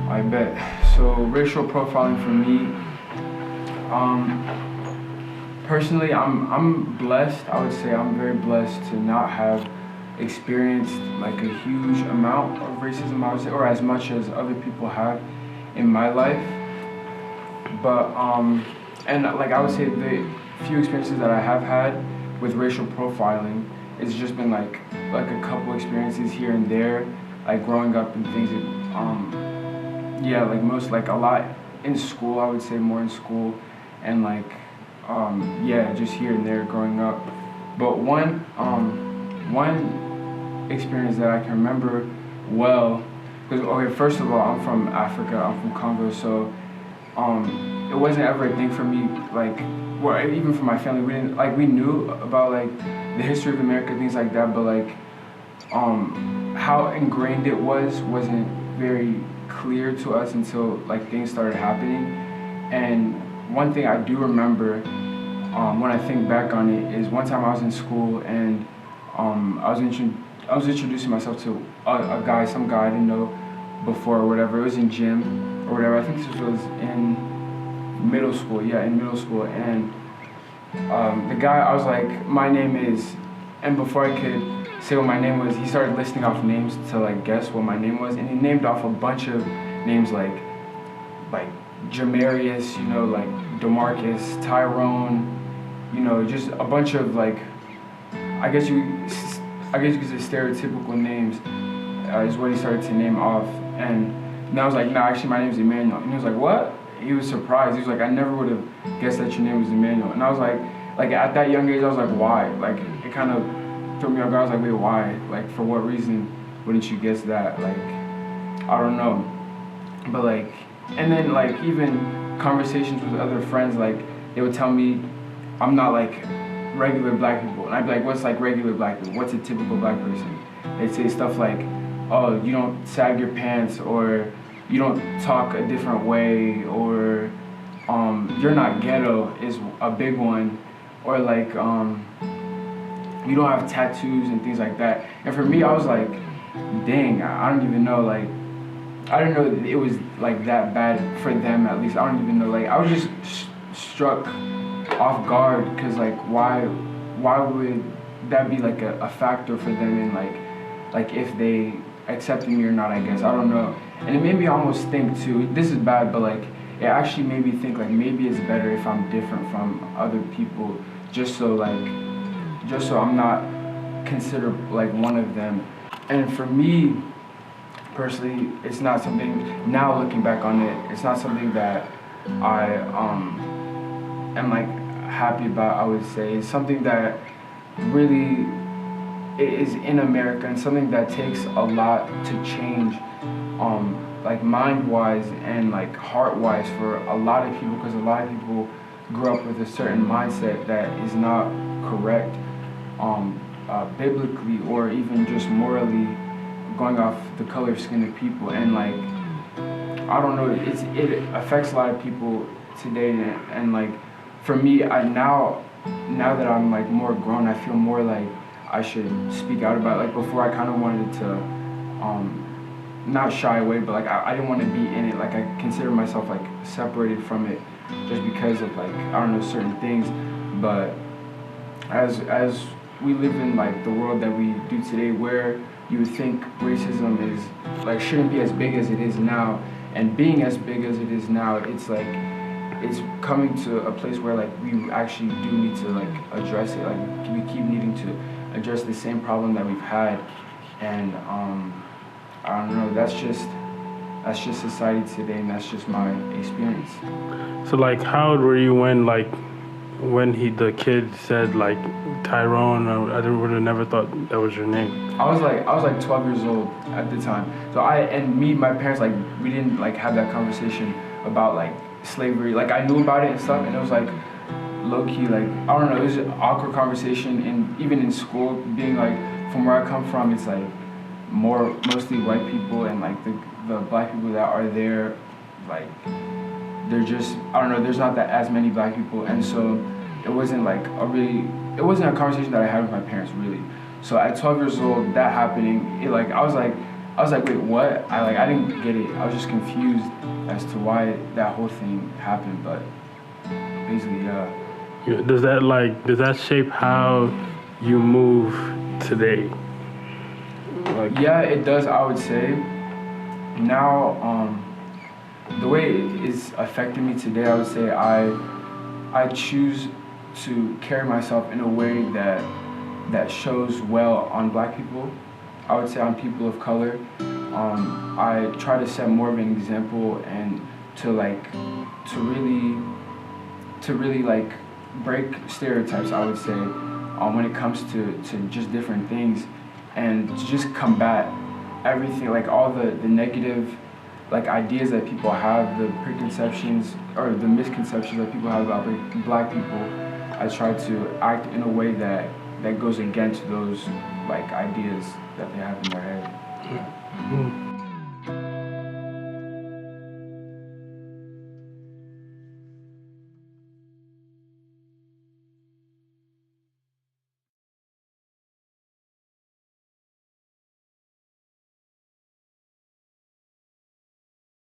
I bet. So racial profiling for me, personally, I'm blessed. I would say I'm very blessed to not have experienced like a huge amount of racism, I would say, or as much as other people have in my life. But and like I would say the few experiences that I have had with racial profiling, it's just been like a couple experiences here and there, like growing up and things that, yeah, like most, like a lot in school, I would say more in school, and like, yeah, just here and there growing up. But one experience that I can remember well, because, okay, first of all, I'm from Africa, I'm from Congo, so it wasn't ever a thing for me, like, well, even for my family, we didn't, like, we knew about like the history of America, things like that, but like, how ingrained it wasn't very clear to us until like things started happening. And one thing I do remember, when I think back on it, is one time I was in school and I was introducing myself to a guy, some guy I didn't know before or whatever. It was in gym or whatever. I think this was in middle school. Yeah, in middle school. And the guy, I was like, my name is, and before I could say what my name was, he started listing off names to like guess what my name was, and he named off a bunch of names like Jamarius, you know, like DeMarcus, Tyrone, you know, just a bunch of like, I guess you could say stereotypical names, is what he started to name off. And I was like, no, actually my name is Emannuel. And he was like, what? He was surprised. He was like, I never would have guessed that your name was Emannuel. And I was like at that young age, I was like, why? Like, it kind of threw me off guard. I was like, wait, why? Like, for what reason wouldn't you guess that? Like, I don't know. But like, and then like even conversations with other friends, like they would tell me I'm not like regular black people. And I'd be like, what's like regular black people? What's a typical black person? They'd say stuff like, oh, you don't sag your pants, or you don't talk a different way, or you're not ghetto is a big one, or like you don't have tattoos and things like that. And for me, I was like, dang, I don't even know, like, I didn't know that it was like that bad for them, at least. I don't even know, like, I was just struck off guard, because like, why would that be like a factor for them in like if they accepted me or not, I guess. I don't know. And it made me almost think too, this is bad, but like, it actually made me think like maybe it's better if I'm different from other people, just so I'm not considered like one of them. And for me personally, it's not something, now looking back on it, it's not something that I am like happy about, I would say. It's something that really is in America, and something that takes a lot to change, like mind-wise and like heart-wise, for a lot of people, because a lot of people grew up with a certain mindset that is not correct, biblically or even just morally, going off the color of skin of people. And like, I don't know, it affects a lot of people today. And like, for me, now that I'm like more grown, I feel more like I should speak out about it. Like before, I kind of wanted to not shy away, but like I didn't want to be in it. Like I consider myself like separated from it just because of like, I don't know, certain things. But as we live in like the world that we do today, where you would think racism is like shouldn't be as big as it is now, and being as big as it is now, it's like it's coming to a place where like we actually do need to like address it. Like we keep needing to address the same problem that we've had. And I don't know, that's just society today, and that's just my experience. So like, how old were you when like when the kid said like Tyrone, I would have never thought that was your name. I was like 12 years old at the time. So my parents, like, we didn't like have that conversation about like slavery. Like, I knew about it and stuff, and it was like low key, like, I don't know, it was an awkward conversation. And even in school, being like, from where I come from, it's like mostly white people, and like the black people that are there, like, they're just, I don't know, there's not that as many black people. And so it wasn't like it wasn't a conversation that I had with my parents, really. So at 12 years old, that happening, I was like, wait, what? I didn't get it. I was just confused as to why that whole thing happened. But basically, yeah. Does that shape how you move today? Like, yeah, it does, I would say. Now, the way it's affecting me today, I would say I choose to carry myself in a way that shows well on black people. I would say on people of color. I try to set more of an example, and to really like break stereotypes, I would say, when it comes to just different things, and to just combat everything, like all the negative like ideas that people have, the preconceptions or the misconceptions that people have about black people. I try to act in a way that goes against those like ideas that they have in their head. Mm-hmm.